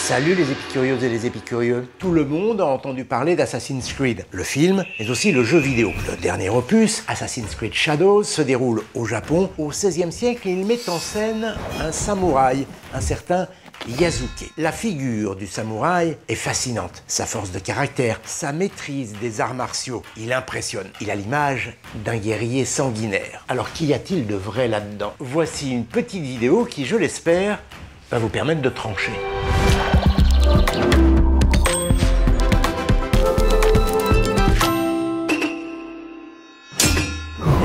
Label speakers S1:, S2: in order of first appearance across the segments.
S1: Salut les épicurieuses et les épicurieux. Tout le monde a entendu parler d'Assassin's Creed, le film, mais aussi le jeu vidéo. Le dernier opus, Assassin's Creed Shadows, se déroule au Japon. Au XVIe siècle, il met en scène un samouraï, un certain Yasuke. La figure du samouraï est fascinante. Sa force de caractère, sa maîtrise des arts martiaux, il impressionne. Il a l'image d'un guerrier sanguinaire. Alors qu'y a-t-il de vrai là-dedans? Voici une petite vidéo qui, je l'espère, va vous permettre de trancher.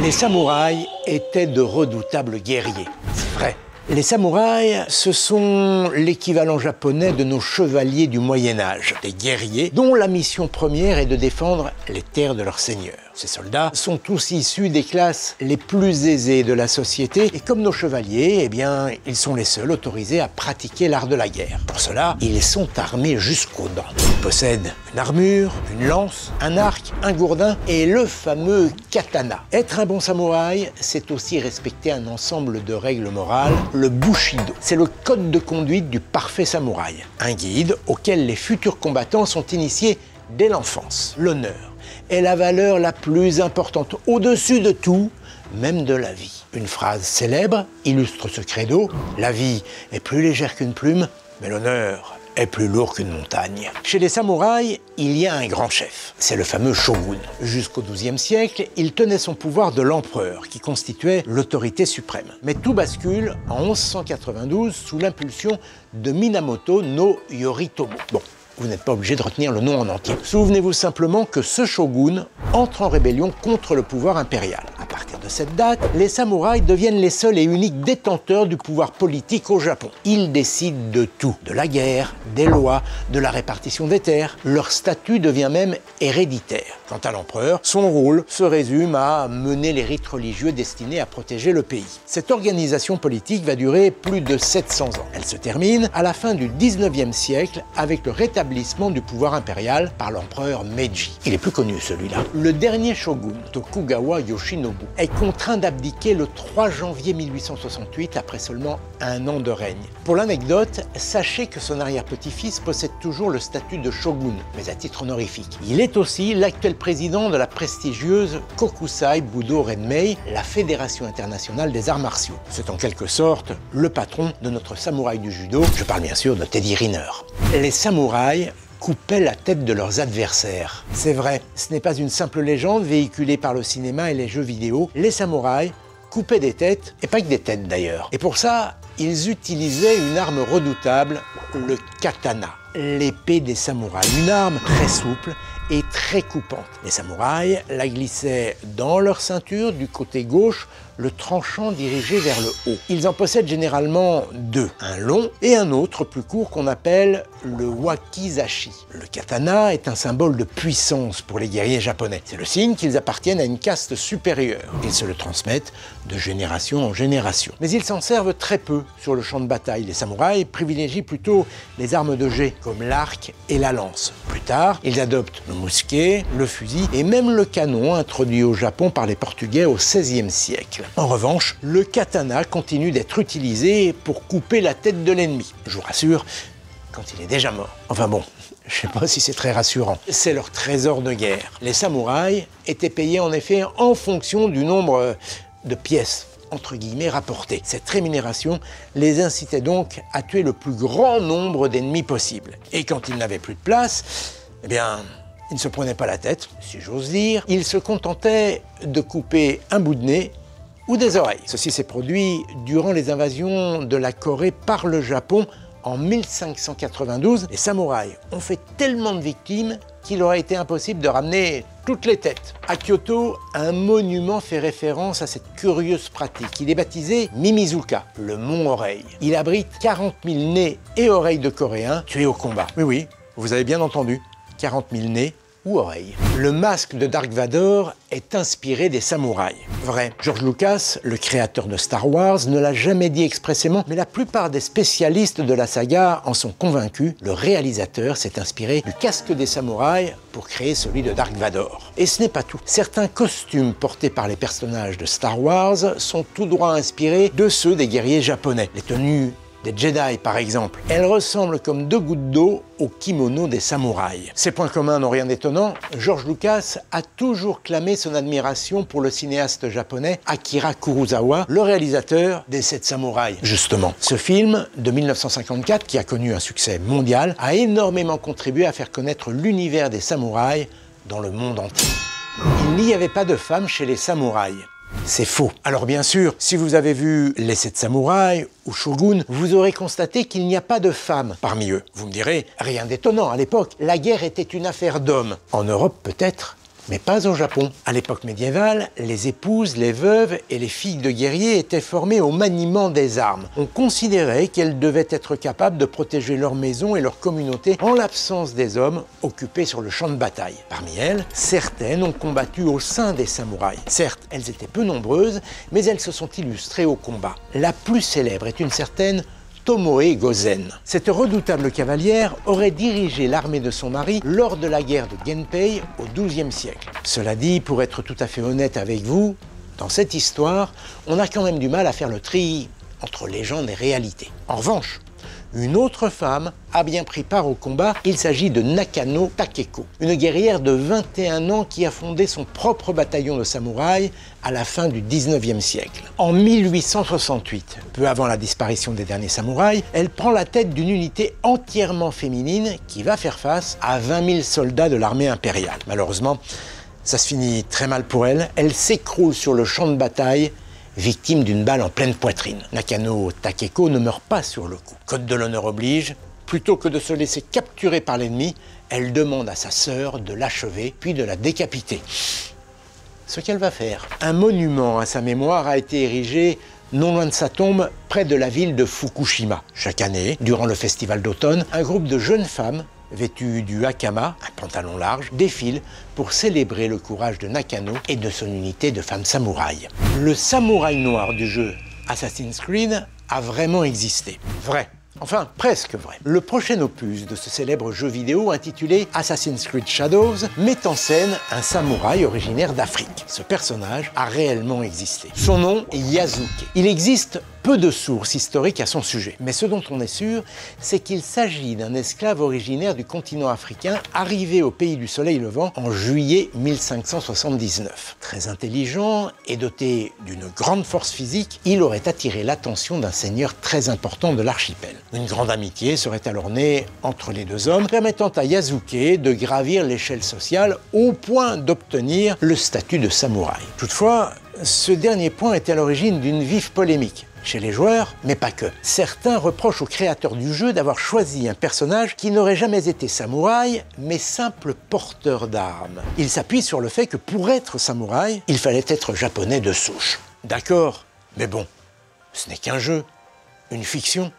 S1: Les samouraïs étaient de redoutables guerriers, c'est vrai. Les samouraïs, ce sont l'équivalent japonais de nos chevaliers du Moyen-Âge, des guerriers dont la mission première est de défendre les terres de leur seigneur. Ces soldats sont tous issus des classes les plus aisées de la société et comme nos chevaliers, eh bien, ils sont les seuls autorisés à pratiquer l'art de la guerre. Pour cela, ils sont armés jusqu'aux dents. Ils possèdent une armure, une lance, un arc, un gourdin et le fameux katana. Être un bon samouraï, c'est aussi respecter un ensemble de règles morales, le Bushido. C'est le code de conduite du parfait samouraï, un guide auquel les futurs combattants sont initiés dès l'enfance. L'honneur est la valeur la plus importante, au-dessus de tout, même de la vie. Une phrase célèbre illustre ce credo: la vie est plus légère qu'une plume, mais l'honneur est plus lourd qu'une montagne. Chez les samouraïs, il y a un grand chef, c'est le fameux shogun. Jusqu'au XIIe siècle, il tenait son pouvoir de l'empereur, qui constituait l'autorité suprême. Mais tout bascule en 1192 sous l'impulsion de Minamoto no Yoritomo. Bon, vous n'êtes pas obligé de retenir le nom en entier. Souvenez-vous simplement que ce shogun entre en rébellion contre le pouvoir impérial. À partir de cette date, les samouraïs deviennent les seuls et uniques détenteurs du pouvoir politique au Japon. Ils décident de tout, de la guerre, des lois, de la répartition des terres. Leur statut devient même héréditaire. Quant à l'empereur, son rôle se résume à mener les rites religieux destinés à protéger le pays. Cette organisation politique va durer plus de 700 ans. Elle se termine à la fin du 19e siècle avec le rétablissement du pouvoir impérial par l'empereur Meiji. Il est plus connu celui-là. Le dernier shogun, Tokugawa Yoshinobu, est contraint d'abdiquer le 3 janvier 1868 après seulement un an de règne. Pour l'anecdote, sachez que son arrière-petit-fils possède toujours le statut de shogun, mais à titre honorifique. Il est aussi l'actuel président de la prestigieuse Kokusai Budo Renmei, la Fédération internationale des arts martiaux. C'est en quelque sorte le patron de notre samouraï du judo, je parle bien sûr de Teddy Riner. Les samouraïs coupaient la tête de leurs adversaires. C'est vrai, ce n'est pas une simple légende véhiculée par le cinéma et les jeux vidéo. Les samouraïs coupaient des têtes, et pas que des têtes d'ailleurs. Et pour ça, ils utilisaient une arme redoutable, le katana, l'épée des samouraïs. Une arme très souple et très coupante. Les samouraïs la glissaient dans leur ceinture du côté gauche, le tranchant dirigé vers le haut. Ils en possèdent généralement deux, un long et un autre plus court qu'on appelle le wakizashi. Le katana est un symbole de puissance pour les guerriers japonais. C'est le signe qu'ils appartiennent à une caste supérieure. Ils se le transmettent de génération en génération. Mais ils s'en servent très peu sur le champ de bataille. Les samouraïs privilégient plutôt les armes de jet, comme l'arc et la lance. Plus tard, ils adoptent le mousquet, le fusil et même le canon introduit au Japon par les Portugais au XVIe siècle. En revanche, le katana continue d'être utilisé pour couper la tête de l'ennemi. Je vous rassure, quand il est déjà mort. Enfin bon, je sais pas si c'est très rassurant. C'est leur trésor de guerre. Les samouraïs étaient payés en effet en fonction du nombre de pièces entre guillemets rapportées. Cette rémunération les incitait donc à tuer le plus grand nombre d'ennemis possible. Et quand ils n'avaient plus de place, eh bien, ils ne se prenaient pas la tête, si j'ose dire. Ils se contentaient de couper un bout de nez ou des oreilles. Ceci s'est produit durant les invasions de la Corée par le Japon en 1592. Les samouraïs ont fait tellement de victimes qu'il aurait été impossible de ramener toutes les têtes. À Kyoto, un monument fait référence à cette curieuse pratique. Il est baptisé Mimizuka, le mont oreille. Il abrite 40 000 nez et oreilles de Coréens tués au combat. Oui, oui, vous avez bien entendu, 40 000 nez ou oreilles. Le masque de Dark Vador est inspiré des samouraïs. Vrai, George Lucas, le créateur de Star Wars, ne l'a jamais dit expressément, mais la plupart des spécialistes de la saga en sont convaincus. Le réalisateur s'est inspiré du casque des samouraïs pour créer celui de Dark Vador. Et ce n'est pas tout. Certains costumes portés par les personnages de Star Wars sont tout droit inspirés de ceux des guerriers japonais. Les tenues des Jedi par exemple. Elles ressemblent comme deux gouttes d'eau au kimono des samouraïs. Ces points communs n'ont rien d'étonnant. George Lucas a toujours clamé son admiration pour le cinéaste japonais Akira Kurosawa, le réalisateur des 7 samouraïs. Justement, ce film de 1954, qui a connu un succès mondial, a énormément contribué à faire connaître l'univers des samouraïs dans le monde entier. Il n'y avait pas de femmes chez les samouraïs. C'est faux. Alors bien sûr, si vous avez vu Les 7 samouraïs ou Shogun, vous aurez constaté qu'il n'y a pas de femmes parmi eux. Vous me direz, rien d'étonnant, à l'époque, la guerre était une affaire d'hommes. En Europe peut-être, mais pas au Japon. À l'époque médiévale, les épouses, les veuves et les filles de guerriers étaient formées au maniement des armes. On considérait qu'elles devaient être capables de protéger leur maison et leur communauté en l'absence des hommes occupés sur le champ de bataille. Parmi elles, certaines ont combattu au sein des samouraïs. Certes, elles étaient peu nombreuses, mais elles se sont illustrées au combat. La plus célèbre est une certaine Tomoe Gozen. Cette redoutable cavalière aurait dirigé l'armée de son mari lors de la guerre de Genpei au XIIe siècle. Cela dit, pour être tout à fait honnête avec vous, dans cette histoire, on a quand même du mal à faire le tri entre légende et réalité. En revanche, une autre femme a bien pris part au combat. Il s'agit de Nakano Takeko, une guerrière de 21 ans qui a fondé son propre bataillon de samouraïs à la fin du 19e siècle. En 1868, peu avant la disparition des derniers samouraïs, elle prend la tête d'une unité entièrement féminine qui va faire face à 20 000 soldats de l'armée impériale. Malheureusement, ça se finit très mal pour elle. Elle s'écroule sur le champ de bataille, victime d'une balle en pleine poitrine. Nakano Takeko ne meurt pas sur le coup. Code de l'honneur oblige, plutôt que de se laisser capturer par l'ennemi, elle demande à sa sœur de l'achever, puis de la décapiter. Ce qu'elle va faire. Un monument à sa mémoire a été érigé non loin de sa tombe, près de la ville de Fukushima. Chaque année, durant le festival d'automne, un groupe de jeunes femmes vêtues du hakama, un pantalon large, défilent pour célébrer le courage de Nakano et de son unité de femmes samouraïs. Le samouraï noir du jeu Assassin's Creed a vraiment existé. Vrai. Enfin, presque vrai. Le prochain opus de ce célèbre jeu vidéo intitulé Assassin's Creed Shadows met en scène un samouraï originaire d'Afrique. Ce personnage a réellement existé. Son nom est Yasuke. Il existe peu de sources historiques à son sujet, mais ce dont on est sûr, c'est qu'il s'agit d'un esclave originaire du continent africain arrivé au pays du soleil levant en juillet 1579. Très intelligent et doté d'une grande force physique, il aurait attiré l'attention d'un seigneur très important de l'archipel. Une grande amitié serait alors née entre les deux hommes, permettant à Yasuke de gravir l'échelle sociale au point d'obtenir le statut de samouraï. Toutefois, ce dernier point est à l'origine d'une vive polémique chez les joueurs, mais pas que. Certains reprochent au créateur du jeu d'avoir choisi un personnage qui n'aurait jamais été samouraï, mais simple porteur d'armes. Il s'appuie sur le fait que pour être samouraï, il fallait être japonais de souche. D'accord, mais bon, ce n'est qu'un jeu, une fiction,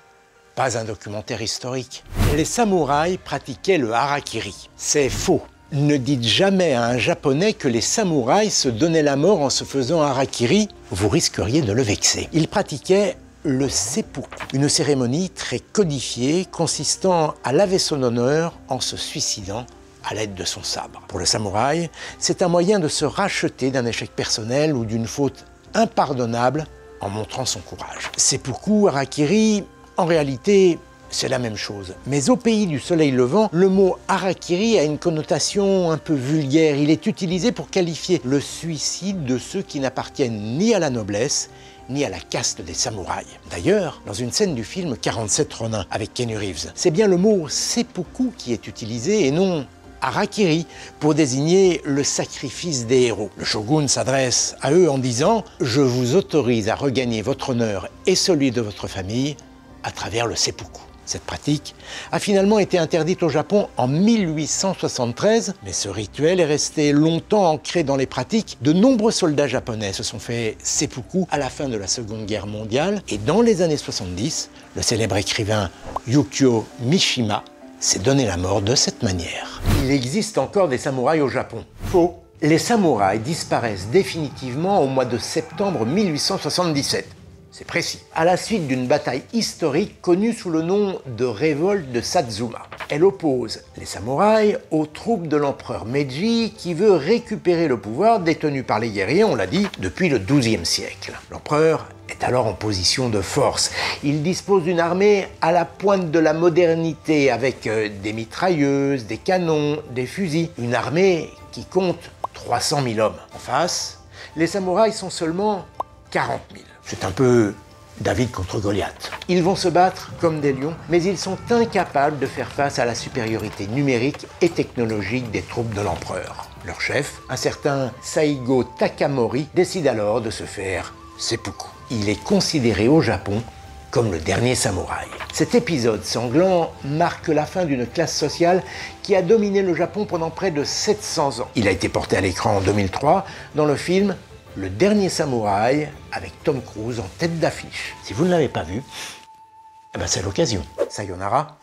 S1: pas un documentaire historique. Les samouraïs pratiquaient le harakiri. C'est faux. Ne dites jamais à un Japonais que les samouraïs se donnaient la mort en se faisant harakiri, vous risqueriez de le vexer. Ils pratiquaient le seppuku, une cérémonie très codifiée consistant à laver son honneur en se suicidant à l'aide de son sabre. Pour le samouraï, c'est un moyen de se racheter d'un échec personnel ou d'une faute impardonnable en montrant son courage. Seppuku, harakiri, en réalité, c'est la même chose. Mais au pays du soleil levant, le mot harakiri a une connotation un peu vulgaire. Il est utilisé pour qualifier le suicide de ceux qui n'appartiennent ni à la noblesse, ni à la caste des samouraïs. D'ailleurs, dans une scène du film 47 Ronin avec Keanu Reeves, c'est bien le mot seppuku qui est utilisé et non harakiri pour désigner le sacrifice des héros. Le shogun s'adresse à eux en disant « Je vous autorise à regagner votre honneur et celui de votre famille à travers le seppuku ». Cette pratique a finalement été interdite au Japon en 1873, mais ce rituel est resté longtemps ancré dans les pratiques. De nombreux soldats japonais se sont fait seppuku à la fin de la Seconde Guerre mondiale, et dans les années 70, le célèbre écrivain Yukio Mishima s'est donné la mort de cette manière. Il existe encore des samouraïs au Japon. Faux. Les samouraïs disparaissent définitivement au mois de septembre 1877. C'est précis. À la suite d'une bataille historique connue sous le nom de révolte de Satsuma. Elle oppose les samouraïs aux troupes de l'empereur Meiji qui veut récupérer le pouvoir détenu par les guerriers, on l'a dit, depuis le XIIe siècle. L'empereur est alors en position de force. Il dispose d'une armée à la pointe de la modernité avec des mitrailleuses, des canons, des fusils. Une armée qui compte 300 000 hommes. En face, les samouraïs sont seulement 40 000. C'est un peu David contre Goliath. Ils vont se battre comme des lions, mais ils sont incapables de faire face à la supériorité numérique et technologique des troupes de l'empereur. Leur chef, un certain Saigo Takamori, décide alors de se faire seppuku. Il est considéré au Japon comme le dernier samouraï. Cet épisode sanglant marque la fin d'une classe sociale qui a dominé le Japon pendant près de 700 ans. Il a été porté à l'écran en 2003 dans le film Le Dernier Samouraï avec Tom Cruise en tête d'affiche. Si vous ne l'avez pas vu, eh ben c'est l'occasion. Sayonara.